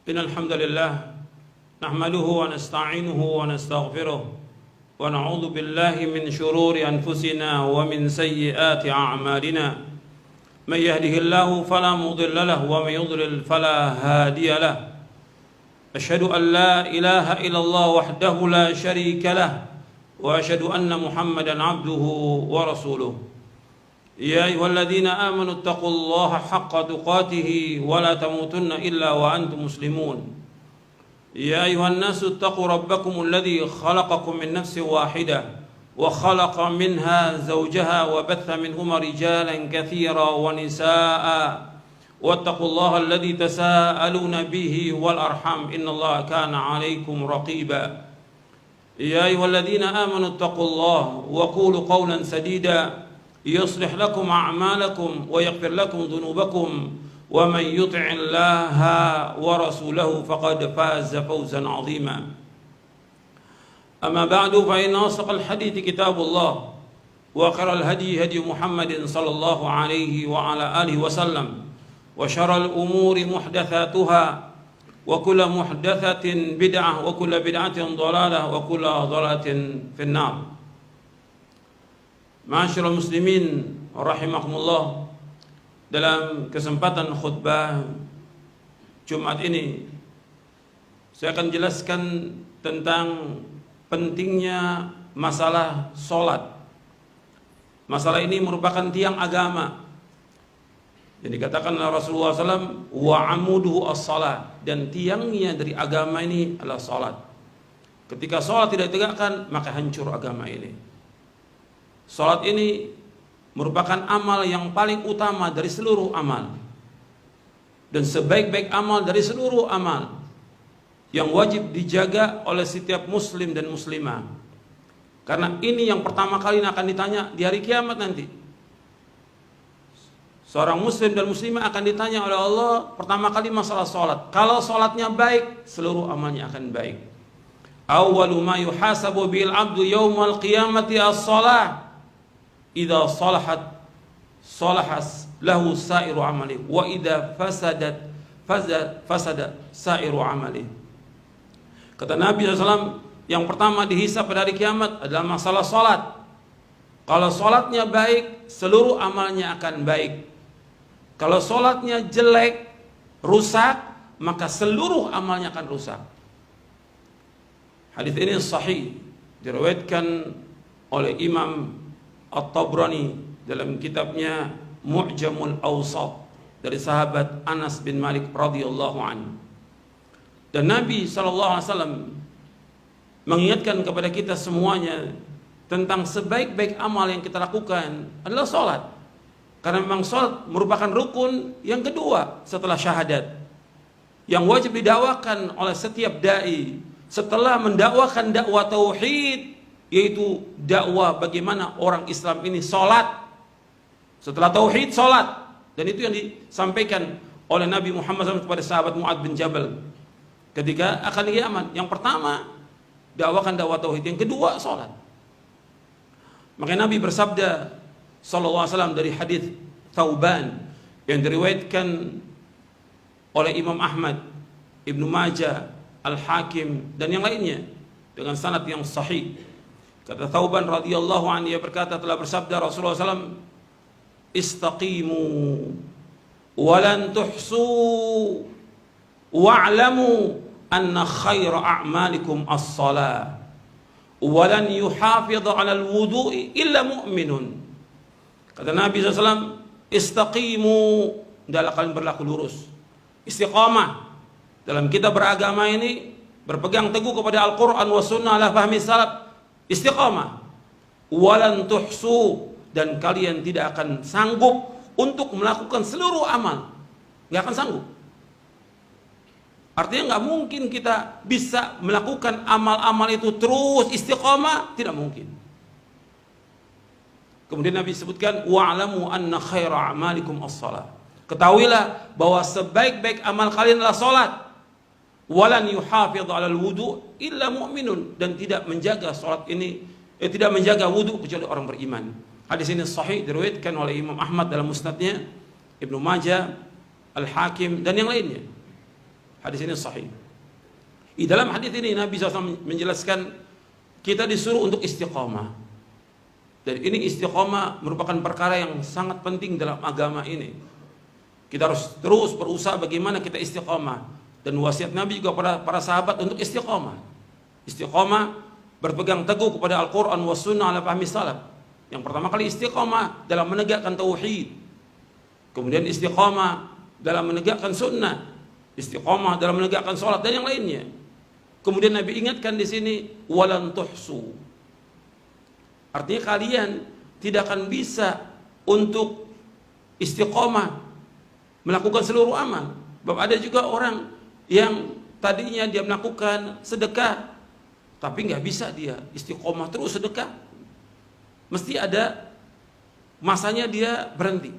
إن الحمد لله نحمده ونستعينه ونستغفره ونعوذ بالله من شرور أنفسنا ومن سيئات أعمالنا من يهده الله فلا مضل له ومن يضلل فلا هادي له أشهد أن لا إله إلا الله وحده لا شريك له وأشهد أن محمدا عبده ورسوله يا أيها الذين آمنوا اتقوا الله حق تقاته ولا تموتن إلا وأنتم مسلمون يا أيها الناس اتقوا ربكم الذي خلقكم من نفس واحدة وخلق منها زوجها وبث منهما رجالا كثيرا ونساء واتقوا الله الذي تساءلون به والأرحام إن الله كان عليكم رقيبا يا أيها الذين آمنوا اتقوا الله وقولوا قولا سديدا يصلح لكم أعمالكم ويغفر لكم ذنوبكم ومن يطع الله ورسوله فقد فاز فوزا عظيما أما بعد فإن أصدق الحديث كتاب الله وخير الهدي هدي محمد صلى الله عليه وعلى آله وسلم وشر الأمور محدثاتها وكل محدثة بدعة وكل بدعة ضلالة وكل ضلالة في النار. Ma'asyiral muslimin rahimakumullah, dalam kesempatan khutbah Jumat ini saya akan jelaskan tentang pentingnya masalah solat. Masalah ini merupakan tiang agama. Jadi dikatakanlah Rasulullah SAW wa amuduhu as-salat, dan tiangnya dari agama ini adalah solat. Ketika solat tidak ditegakkan maka hancur agama ini. Salat ini merupakan amal yang paling utama dari seluruh amal, dan sebaik-baik amal dari seluruh amal yang wajib dijaga oleh setiap muslim dan muslimah, karena ini yang pertama kali akan ditanya di hari kiamat nanti. Seorang muslim dan muslimah akan ditanya oleh Allah pertama kali masalah salat. Kalau salatnya baik, seluruh amalnya akan baik. Awwalu ma yuhasabu bil 'abdu yaumal qiyamati as-shalah. Idza salahat salahas lahu sa'iru amali wa idza fasada sa'iru amali. Kata Nabi SAW, yang pertama dihisab pada hari kiamat adalah masalah salat. Kalau salatnya baik, seluruh amalnya akan baik. Kalau salatnya jelek, rusak, maka seluruh amalnya akan rusak. Hadis ini sahih, diriwayatkan oleh Imam At-Tabrani dalam kitabnya Mu'jamul Awsat dari sahabat Anas bin Malik radhiyallahu anhu. Dan Nabi SAW mengingatkan kepada kita semuanya tentang sebaik-baik amal yang kita lakukan adalah salat. Karena memang salat merupakan rukun yang kedua setelah syahadat, yang wajib didakwakan oleh setiap dai setelah mendakwakan dakwah tauhid, yaitu dakwah bagaimana orang Islam ini sholat. Setelah tauhid, sholat. Dan itu yang disampaikan oleh Nabi Muhammad SAW kepada sahabat Mu'adz bin Jabal ketika akan kiamat. Yang pertama, dakwakan dakwah tauhid. Yang kedua, sholat. Maka Nabi bersabda sallallahu alaihi wasallam dari hadis Thauban yang diriwayatkan oleh Imam Ahmad, Ibnu Majah, Al-Hakim dan yang lainnya dengan sanad yang sahih. Kata Thauban radhiyallahu anhu, ia berkata, telah bersabda Rasulullah SAW, istaqimu walan tuhsu wa'lamu anna khaira a'malikum as-salah walan yuhafidhu 'ala al-wudu'i illa mu'minun. Kata Nabi SAW, istaqimu, hendaklah kalian berlaku lurus, istiqamah dalam kita beragama ini, berpegang teguh kepada Al-Quran wa sunnah ala fahmi salaf, istiqamah. Walan tuhsu, dan kalian tidak akan sanggup untuk melakukan seluruh amal, nggak akan sanggup. Artinya nggak mungkin kita bisa melakukan amal-amal itu terus istiqamah, tidak mungkin. Kemudian Nabi sebutkan wa'lamu anna khaira a'malikum as-salah, ketahuilah bahwa sebaik-baik amal kalian adalah salat. Walan yuhafidhu 'alal wudu' illa mu'minun, dan tidak menjaga salat ini, tidak menjaga wudu kecuali orang beriman. Hadis ini sahih, diriwayatkan oleh Imam Ahmad dalam musnadnya, Ibnu Majah, Al-Hakim dan yang lainnya. Hadis ini sahih. Di dalam hadis ini Nabi SAW menjelaskan kita disuruh untuk istiqamah. Dan ini istiqamah merupakan perkara yang sangat penting dalam agama ini. Kita harus terus berusaha bagaimana kita istiqamah. Dan wasiat Nabi juga pada para sahabat untuk istiqamah. Istiqamah berpegang teguh kepada Al-Quran wa sunnah ala fahmi salaf. Yang pertama kali istiqamah dalam menegakkan tauhid. Kemudian istiqamah dalam menegakkan sunnah. Istiqamah dalam menegakkan salat dan yang lainnya. Kemudian Nabi ingatkan di sini walan tuhsu. Artinya kalian tidak akan bisa untuk istiqamah melakukan seluruh amal. Sebab ada juga orang yang tadinya dia melakukan sedekah tapi nggak bisa dia istiqomah terus sedekah. Mesti ada masanya dia berhenti.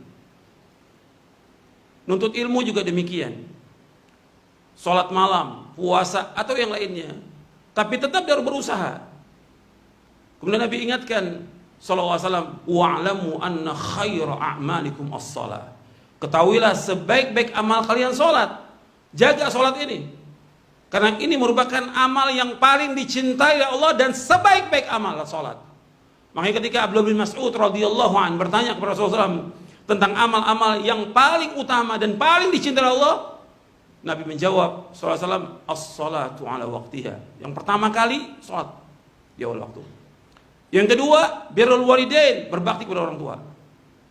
Nuntut ilmu juga demikian. Sholat malam, puasa atau yang lainnya. Tapi tetap dia harus berusaha. Kemudian Nabi ingatkan sallallahu alaihi wasallam, wa'lamu anna khaira a'malikum as-shalah. Ketahuilah sebaik-baik amal kalian sholat. Jaga sholat ini. Karena ini merupakan amal yang paling dicintai oleh Allah dan sebaik-baik amal sholat. Makanya ketika Abdullah bin Mas'ud radhiyallahu anhu bertanya kepada Rasulullah SAW tentang amal-amal yang paling utama dan paling dicintai Allah, Nabi menjawab sallallahu alaihi wasallam, as-salatu ala waqtiha. Yang pertama kali salat di awal waktu. Yang kedua, birrul walidain, berbakti kepada orang tua.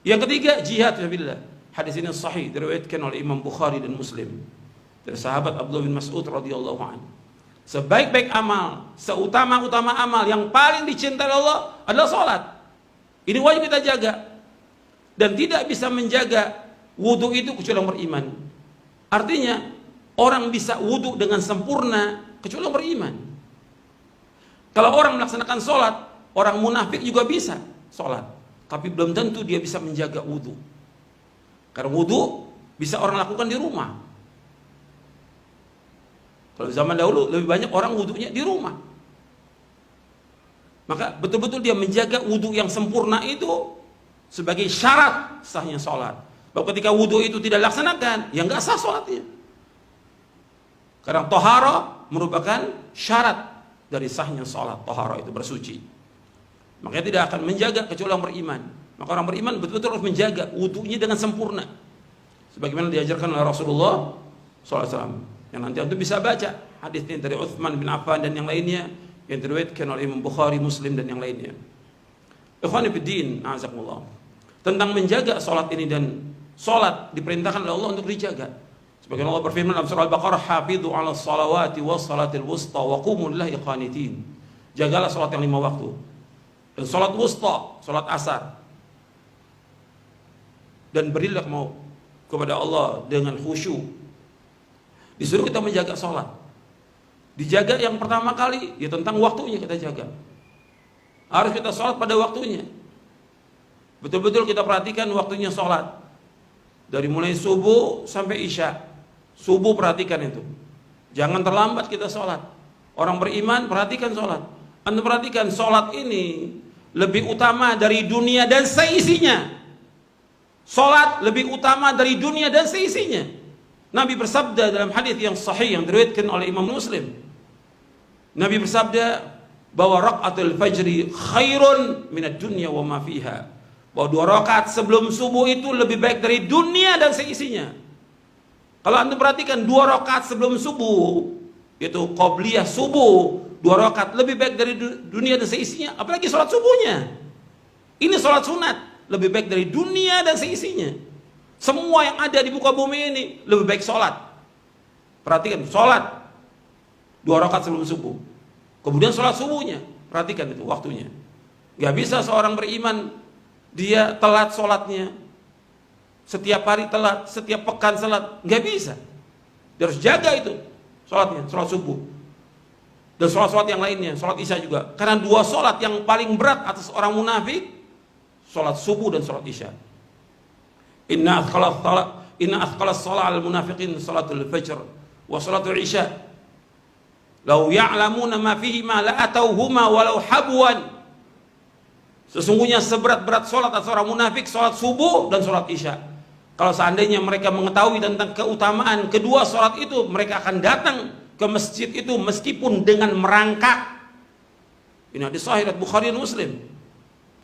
Yang ketiga, jihad fisabilillah. Hadis ini sahih diriwayatkan oleh Imam Bukhari dan Muslim dari sahabat Abdullah bin Mas'ud radhiyallahu anhu. Sebaik-baik amal, seutama-utama amal yang paling dicintai Allah adalah salat. Ini wajib kita jaga. Dan tidak bisa menjaga wudu itu kecuali orang beriman. Artinya, orang bisa wudu dengan sempurna kecuali orang beriman. Kalau orang melaksanakan salat, orang munafik juga bisa salat, tapi belum tentu dia bisa menjaga wudu. Karena wudu bisa orang lakukan di rumah. Kalau zaman dahulu lebih banyak orang wudunya di rumah. Maka betul-betul dia menjaga wudu yang sempurna itu sebagai syarat sahnya sholat. Bahwa ketika wudu itu tidak dilaksanakan, ya nggak sah sholatnya. Karena tohara merupakan syarat dari sahnya sholat. Tohara itu bersuci. Makanya tidak akan menjaga kecuali orang beriman. Maka orang beriman betul-betul harus menjaga wudunya dengan sempurna. Sebagaimana diajarkan oleh Rasulullah SAW. Yang nanti Anda bisa baca hadis ini dari Utsman bin Affan dan yang lainnya yang diriwayatkan oleh Imam Bukhari, Muslim dan yang lainnya. Ikhwani fiddin, a'azakumullah. Tentang menjaga salat ini, dan salat diperintahkan oleh Allah untuk dijaga. Sebagaimana Allah berfirman dalam surah Al-Baqarah, "Hafidhu 'alas salawati was salatil wusta wa qumu lillahi qanitin." Jagalah salat yang 5 waktu. Dan salat wusta, salat asar. Dan berilah mau kepada Allah dengan khusyuk. Disuruh kita menjaga sholat. Dijaga yang pertama kali, ya tentang waktunya kita jaga. Harus kita sholat pada waktunya. Betul-betul kita perhatikan waktunya sholat. Dari mulai subuh sampai isya. Subuh perhatikan itu. Jangan terlambat kita sholat. Orang beriman perhatikan sholat. Anda perhatikan sholat ini lebih utama dari dunia dan seisinya. Sholat lebih utama dari dunia dan seisinya. Nabi bersabda dalam hadis yang sahih yang diriwayatkan oleh Imam Muslim. Nabi bersabda bahwa rakaatul fajri khairun minad dunya wa ma fiha. Bahwa 2 rakaat sebelum subuh itu lebih baik dari dunia dan seisinya. Kalau Anda perhatikan 2 rakaat sebelum subuh, itu qabliyah subuh, 2 rakaat lebih baik dari dunia dan seisinya, apalagi sholat subuhnya. Ini sholat sunat, lebih baik dari dunia dan seisinya. Semua yang ada di muka bumi ini lebih baik sholat. Perhatikan, sholat 2 rakaat sebelum subuh. Kemudian sholat subuhnya, perhatikan itu waktunya. Gak bisa seorang beriman dia telat sholatnya, setiap hari telat, setiap pekan telat, gak bisa. Dia harus jaga itu sholatnya, sholat subuh. Dan sholat-sholat yang lainnya, sholat isya juga. Karena 2 sholat yang paling berat atas orang munafik, sholat subuh dan sholat isya. Inna athqalas salat al-munafiqin salatul fajr wa salatul isya. Lau ya'lamuna ma fihi ma la atauhuma walau habwan. Sesungguhnya seberat-berat salat atas orang munafik salat subuh dan salat isya. Kalau seandainya mereka mengetahui tentang keutamaan kedua sholat itu, mereka akan datang ke masjid itu meskipun dengan merangkak. Ini hadis sahih riwayat Bukhari dan Muslim.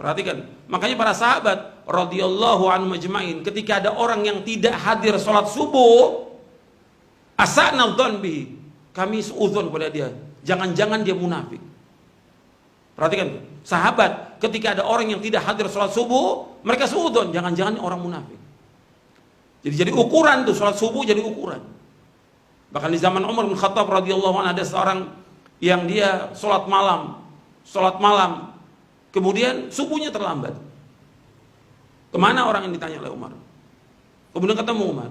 Perhatikan, makanya para sahabat radhiyallahu anhum majma'in, ketika ada orang yang tidak hadir sholat subuh, asa'na dzan bihi, kami suudzon kepada dia, jangan-jangan dia munafik. Perhatikan, sahabat ketika ada orang yang tidak hadir sholat subuh, mereka suudzon, jangan-jangan orang munafik. Jadi ukuran tuh, sholat subuh jadi ukuran. Bahkan di zaman Umar bin Khattab radhiyallahu anhu ada seorang yang dia sholat malam, kemudian subuhnya terlambat. Kemana orang yang ditanya oleh Umar? Kemudian ketemu Umar.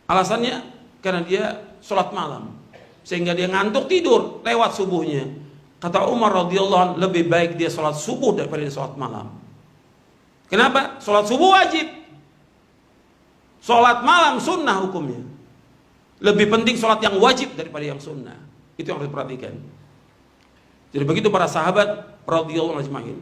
Alasannya karena dia sholat malam, sehingga dia ngantuk tidur lewat subuhnya. Kata Umar radhiyallahu anhu, lebih baik dia sholat subuh daripada dia sholat malam. Kenapa? Sholat subuh wajib. Sholat malam sunnah hukumnya. Lebih penting sholat yang wajib daripada yang sunnah. Itu yang harus diperhatikan. Jadi begitu para sahabat radhiyallahu anhum.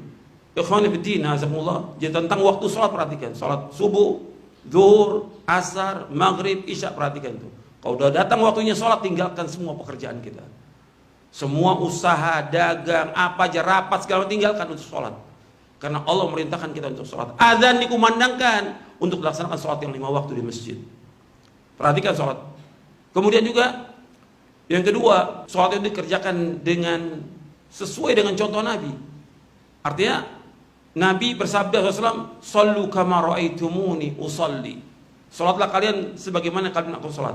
Ikhwani fiddin, azakumullah. Jadi tentang waktu sholat perhatikan. Sholat subuh, zuhur, asar, maghrib, isya, perhatikan itu. Kalau udah datang waktunya sholat, tinggalkan semua pekerjaan kita. Semua usaha, dagang, apa aja, rapat, segala tinggalkan untuk sholat. Karena Allah merintahkan kita untuk sholat. Azan dikumandangkan untuk melaksanakan sholat yang 5 waktu di masjid. Perhatikan sholat. Kemudian juga yang kedua, sholat itu dikerjakan dengan sesuai dengan contoh Nabi. Artinya Nabi bersabda SAW, "Shallu kama ra'aitumuni usalli." Sholatlah kalian sebagaimana kalian aku sholat.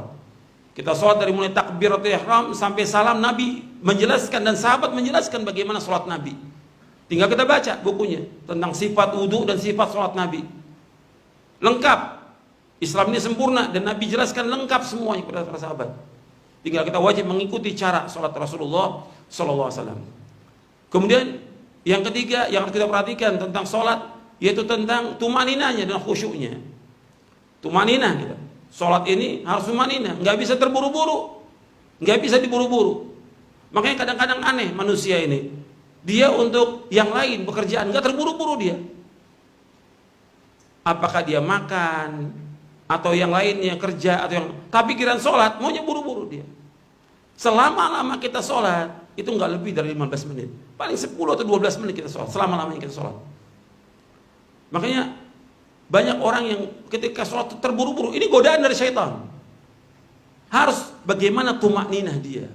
Kita sholat dari mulai takbiratul ihram sampai salam, Nabi menjelaskan dan sahabat menjelaskan bagaimana sholat Nabi. Tinggal kita baca bukunya tentang sifat wudu dan sifat sholat Nabi. Lengkap. Islam ini sempurna dan Nabi jelaskan lengkap semuanya kepada para sahabat. Tinggal kita wajib mengikuti cara sholat Rasulullah SAW. Kemudian yang ketiga yang harus kita perhatikan tentang sholat, yaitu tentang tumaninahnya dan khusyuknya. Tumaninah kita. Sholat ini harus tumaninah, nggak bisa terburu-buru, nggak bisa diburu-buru. Makanya kadang-kadang aneh manusia ini. Dia untuk yang lain pekerjaan nggak terburu-buru dia. Apakah dia makan atau yang lainnya kerja atau yang, tapi pikiran sholat maunya buru-buru dia. Selama-lama kita sholat itu nggak lebih dari 15 menit, paling 10 atau 12 menit kita sholat. Selama-lamanya kita sholat. Makanya banyak orang yang ketika sholat terburu-buru, ini godaan dari syaitan. Harus bagaimana tumakninah dia.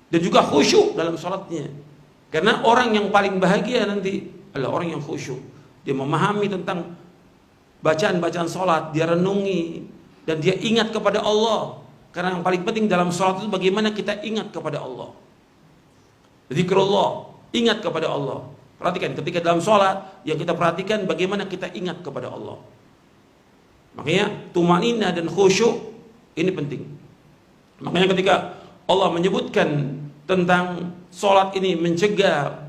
Dan juga khusyuk dalam sholatnya. Karena orang yang paling bahagia nanti adalah orang yang khusyuk. Dia memahami tentang bacaan-bacaan sholat, dia renungi, dan dia ingat kepada Allah. Karena yang paling penting dalam sholat itu bagaimana kita ingat kepada Allah. Zikrullah, ingat kepada Allah. Perhatikan ketika dalam sholat, yang kita perhatikan bagaimana kita ingat kepada Allah. Makanya tumaninah dan khusyuk ini penting. Makanya ketika Allah menyebutkan tentang sholat ini mencegah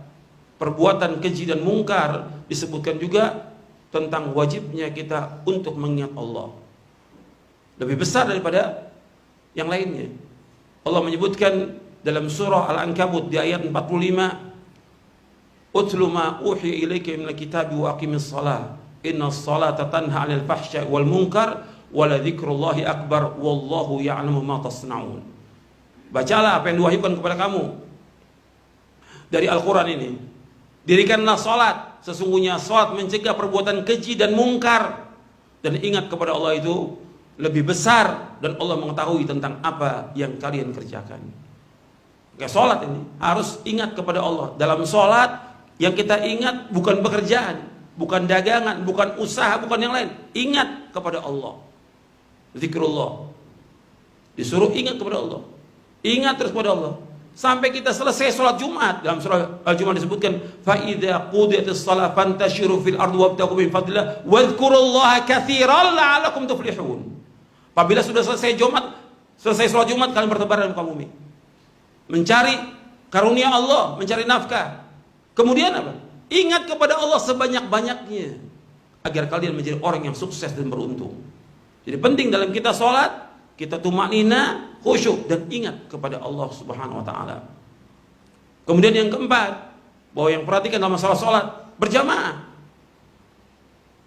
perbuatan keji dan mungkar, disebutkan juga tentang wajibnya kita untuk mengingat Allah. Lebih besar daripada yang lainnya. Allah menyebutkan dalam surah Al-Ankabut di ayat 45, "Utlu ma uhiya ilaika minal kitabi wa aqimis shalah. Innas salata tanha 'anil fahsya'i wal munkar wa la dzikrullahi akbar wallahu ya'lamu ma tasna'un." Bacalah apa yang diwahyukan kepada kamu dari Al-Quran ini. Dirikanlah salat, sesungguhnya salat mencegah perbuatan keji dan mungkar, dan ingat kepada Allah itu lebih besar, dan Allah mengetahui tentang apa yang kalian kerjakan. Oke, salat ini harus ingat kepada Allah. Dalam salat yang kita ingat bukan pekerjaan, bukan dagangan, bukan usaha, bukan yang lain. Ingat kepada Allah. Zikrullah. Disuruh ingat kepada Allah. Ingat terus kepada Allah. Sampai kita selesai sholat Jumat. Dalam surah Al-Jumat disebutkan, فَإِذَا قُضِيَتِ الصَّلَاةُ فَانْتَشِرُوا فِي الْأَرْضِ وَابْتَغُوا مِنْ فَضْلِ اللَّهِ وَاذْكُرُوا اللَّهَ كَثِيرًا لَعَلَّكُمْ تُفْلِحُونَ. Apabila sudah selesai sholat Jumat, kalian bertebar di muka bumi, mencari karunia Allah, mencari nafkah. Kemudian apa? Ingat kepada Allah sebanyak-banyaknya, agar kalian menjadi orang yang sukses dan beruntung. Jadi penting dalam kita sholat, kita tumaknina, khusyuk, dan ingat kepada Allah Subhanahu wa taala. Kemudian yang keempat, bahwa yang perhatikan dalam masalah sholat berjamaah.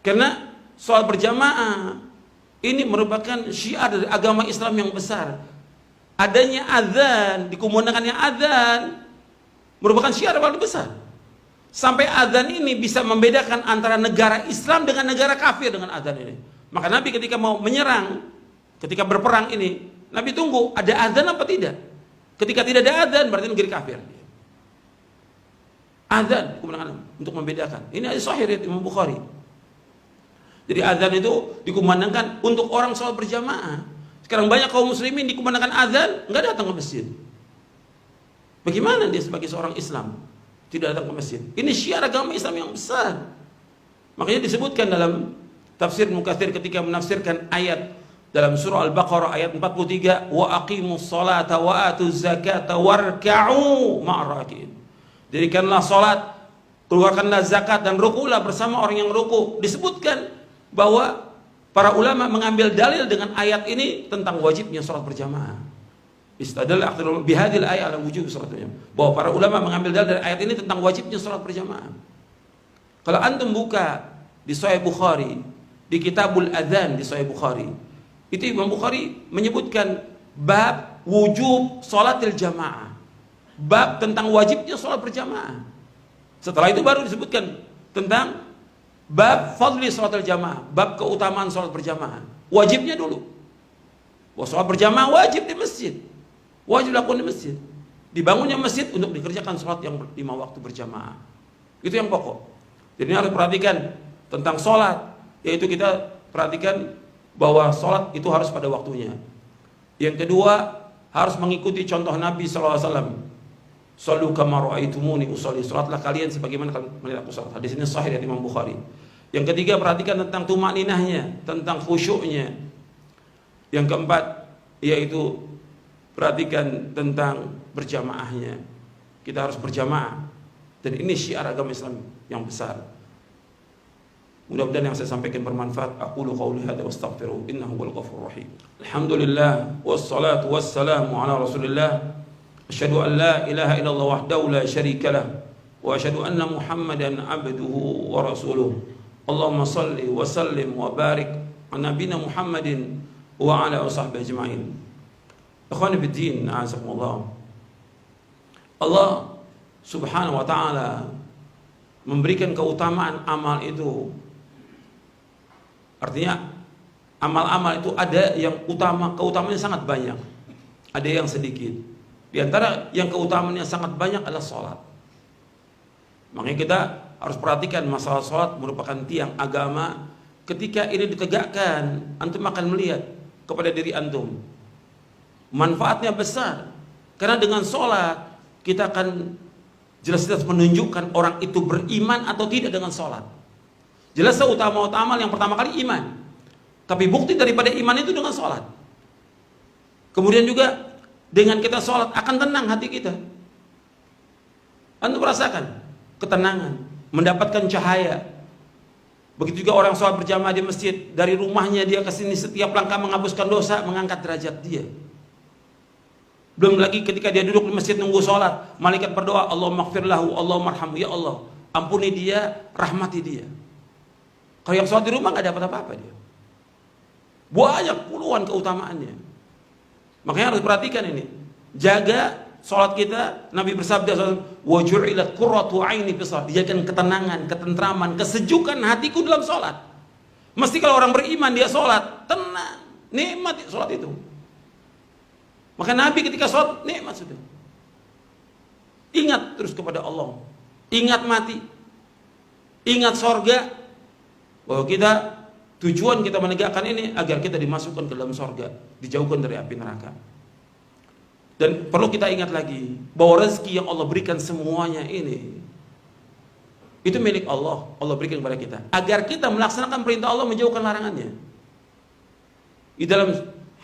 Karena sholat berjamaah ini merupakan syiar dari agama Islam yang besar. Adanya azan, dikumandangkannya azan merupakan syiar yang paling besar. Sampai azan ini bisa membedakan antara negara Islam dengan negara kafir dengan azan ini. Maka Nabi ketika mau menyerang, ketika berperang ini, Nabi tunggu ada azan apa tidak. Ketika tidak ada azan berarti negeri kafir. Azan untuk membedakan. Ini hadis sahih riwayat Imam Bukhari. Jadi azan itu dikumandangkan untuk orang sholat berjamaah. Sekarang banyak kaum muslimin dikumandangkan azan nggak datang ke masjid. Bagaimana dia sebagai seorang Islam tidak datang ke masjid? Ini syiar agama Islam yang besar. Makanya disebutkan dalam tafsir Mukatsir ketika menafsirkan ayat dalam surah Al-Baqarah ayat 43, wa aqimus salata wa atuz zakata warka'u ma'ar-raki'in. Dirikanlah salat, keluarkanlah zakat dan rukulah bersama orang yang ruku. Disebutkan bahwa para ulama mengambil dalil dengan ayat ini tentang wajibnya salat berjamaah. Istadalla akhirul bihadil ayat ala wujub salat berjamaah. Bahwa para ulama mengambil dalil dari ayat ini tentang wajibnya salat berjamaah. Kalau antum buka di Sahih Bukhari, di Kitabul Adzan di Sahih Bukhari, itu Imam Bukhari menyebutkan bab wujub salatil jamaah. Bab tentang wajibnya salat berjamaah. Setelah itu baru disebutkan tentang bab fadli salatil jamaah, bab keutamaan salat berjamaah. Wajibnya dulu. Wah, salat berjamaah wajib di masjid. Wajib dilakukan di masjid. Dibangunnya masjid untuk dikerjakan salat yang 5 waktu berjamaah. Itu yang pokok. Jadi harus perhatikan tentang salat, yaitu kita perhatikan bahwa salat itu harus pada waktunya. Yang kedua, harus mengikuti contoh Nabi SAW. Sallu kama ra'aitumuni usolli. Salatlah kalian sebagaimana kalian melihat aku salat. Hadis ini sahih dari Imam Bukhari. Yang ketiga, perhatikan tentang tumaninahnya, tentang khusyuknya. Yang keempat, yaitu perhatikan tentang berjamaahnya. Kita harus berjamaah. Dan ini syiar agama Islam yang besar. Mudah-mudahan yang saya sampaikan bermanfaat. Aqulu qawli hadza wa astaghfiruh innahu huwal ghafurur rahim. Alhamdulillah wassalatu wassalamu ala Rasulillah. Asyhadu an la ilaha illallah wahdahu la syarika lah wa asyhadu anna Muhammadan abduhu wa rasuluh. Allahumma salli wa sallim wa barik ala nabiyina Muhammadin wa ala washabbihi ajma'in. Ikhwani fid din, a'azakumullah. Allah Subhanahu wa ta'ala memberikan keutamaan amal itu. Artinya amal-amal itu ada yang keutamaannya sangat banyak, ada yang sedikit. Di antara yang keutamaannya sangat banyak adalah sholat. Makanya kita harus perhatikan masalah sholat merupakan tiang agama. Ketika ini ditegakkan, antum akan melihat kepada diri antum manfaatnya besar. Karena dengan sholat kita akan jelas-jelas menunjukkan orang itu beriman atau tidak dengan sholat. Jelas utama-utama yang pertama kali iman. Tapi bukti daripada iman itu dengan sholat. Kemudian juga dengan kita sholat akan tenang hati kita. Anda merasakan ketenangan, mendapatkan cahaya. Begitu juga orang sholat berjamaah di masjid, dari rumahnya dia ke sini setiap langkah menghapuskan dosa, mengangkat derajat dia. Belum lagi ketika dia duduk di masjid nunggu sholat, malaikat berdoa, Allahumma ighfir lahu, Allahumma arhamhu, ya Allah, ampuni dia, rahmati dia. Kalau yang sholat di rumah nggak dapat apa-apa dia. Banyak puluhan keutamaannya. Makanya harus perhatikan ini. Jaga sholat kita. Nabi bersabda, wa ju'ilat qurratu aini fi shalah. Dijadikan ketenangan, ketentraman, kesejukan hatiku dalam sholat. Mesti kalau orang beriman dia sholat tenang, nikmat sholat itu. Maka Nabi ketika sholat nikmat sudah. Ingat terus kepada Allah. Ingat mati. Ingat sorga. Bahwa kita tujuan kita menegakkan ini agar kita dimasukkan ke dalam sorga, dijauhkan dari api neraka. Dan perlu kita ingat lagi bahwa rezeki yang Allah berikan semuanya ini itu milik Allah. Allah berikan kepada kita agar kita melaksanakan perintah Allah, menjauhkan larangannya. Di dalam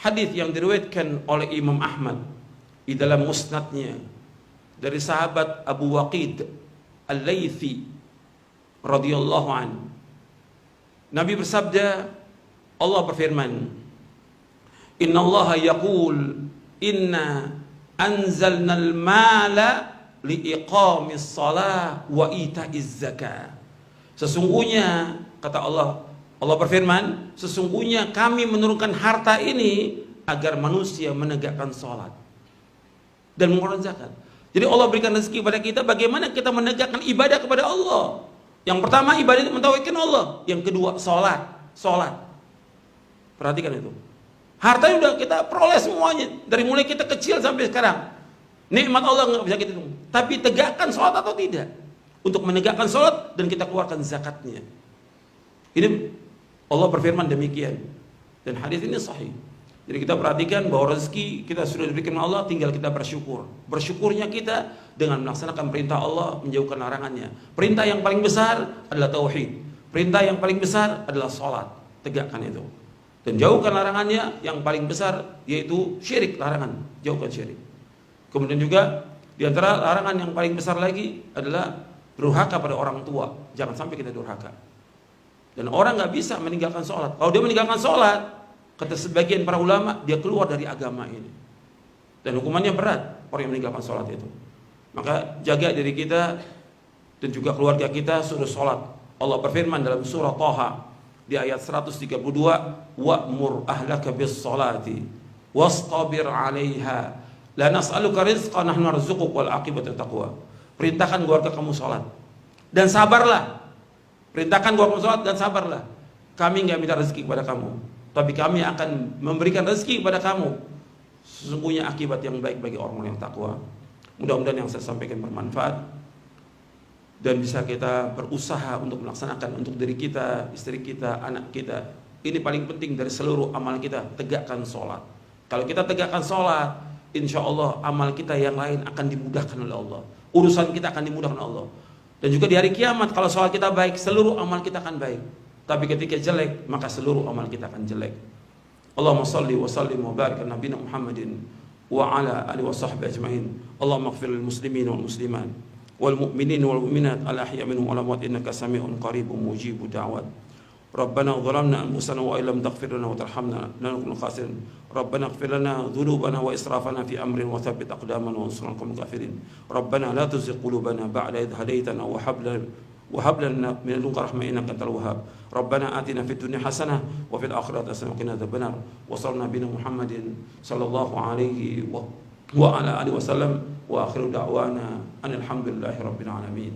hadis yang diriwayatkan oleh Imam Ahmad di dalam musnadnya dari sahabat Abu Waqid Al-Laythi radhiyallahu anhu, Nabi bersabda, Allah berfirman, Inna Allah yaqul inna anzalnal mala liiqamis salah wa ita'iz zakah. Sesungguhnya kata Allah, Allah berfirman, sesungguhnya kami menurunkan harta ini agar manusia menegakkan sholat dan mengeluarkan zakat. Jadi Allah berikan rezeki kepada kita bagaimana kita menegakkan ibadah kepada Allah. Yang pertama ibadah mentauhidkan Allah, yang kedua sholat. Perhatikan itu. Hartanya udah kita peroleh semuanya dari mulai kita kecil sampai sekarang. Nikmat Allah nggak bisa kita tunggu. Tapi tegakkan sholat atau tidak? Untuk menegakkan sholat dan kita keluarkan zakatnya. Ini Allah berfirman demikian. Dan hadis ini sahih. Jadi kita perhatikan bahwa rezeki kita sudah diberikan Allah, tinggal kita bersyukur. Bersyukurnya kita dengan melaksanakan perintah Allah, menjauhkan larangannya. Perintah yang paling besar adalah tauhid. Perintah yang paling besar adalah sholat. Tegakkan itu. Dan jauhkan larangannya yang paling besar yaitu syirik, larangan. Jauhkan syirik. Kemudian juga di antara larangan yang paling besar lagi adalah durhaka pada orang tua. Jangan sampai kita durhaka. Dan orang nggak bisa meninggalkan sholat. Kalau dia meninggalkan sholat, kata sebagian para ulama, dia keluar dari agama ini. Dan hukumannya berat orang yang meninggalkan sholat itu. Maka jaga diri kita dan juga keluarga kita suruh sholat. Allah berfirman dalam surah Thaha di ayat 132, wa'mur ahlaka bis sholati wastabir 'alaiha la nas'aluka rizqan nahnu narzuquk wal aqibatu taqwa. Perintahkan keluarga kamu sholat dan sabarlah. Perintahkan keluarga kamu sholat dan sabarlah. Kami nggak minta rezeki kepada kamu, tapi kami akan memberikan rezeki kepada kamu. Sesungguhnya akibat yang baik bagi orang-orang yang takwa. Mudah-mudahan yang saya sampaikan bermanfaat dan bisa kita berusaha untuk melaksanakan untuk diri kita, istri kita, anak kita. Ini paling penting dari seluruh amal kita, tegakkan sholat. Kalau kita tegakkan sholat, insya Allah amal kita yang lain akan dimudahkan oleh Allah. Urusan kita akan dimudahkan oleh Allah. Dan juga di hari kiamat kalau sholat kita baik, seluruh amal kita akan baik. Tapi ketika jelek, maka seluruh amal kita akan jelek. Allahumma salli wa sallim wa barik ala nabiyina Muhammadin wa ala alihi wa sahbihi ajma'in. Allahumma ighfir lil muslimin wal muslimat wal mu'minin wal mu'minat al ahya minhum wal amwat innaka sami'un qaribun mujibud da'wat. Rabbana zalamna anfusana wa illam taghfir lana wa tarhamna lanakunanna khasirin. Rabbana ighfir lana dhunubana wa israfana fi amrin wa thabbit aqdamana wa ansurna al kafirin. Rabbana la tuzigh qulubana ba'da idh hadaytana wa hab lana min ladunka rahmah innaka antal wahhab. Rabbana atina fid dunya hasanah wa fil akhirati hasanah wa qina adzabannar. Wa sallallahu nabiyana Muhammadin sallallahu alaihi wa ala alihi wasallam wa akhiru da'wana alhamdulillahi rabbil alamin.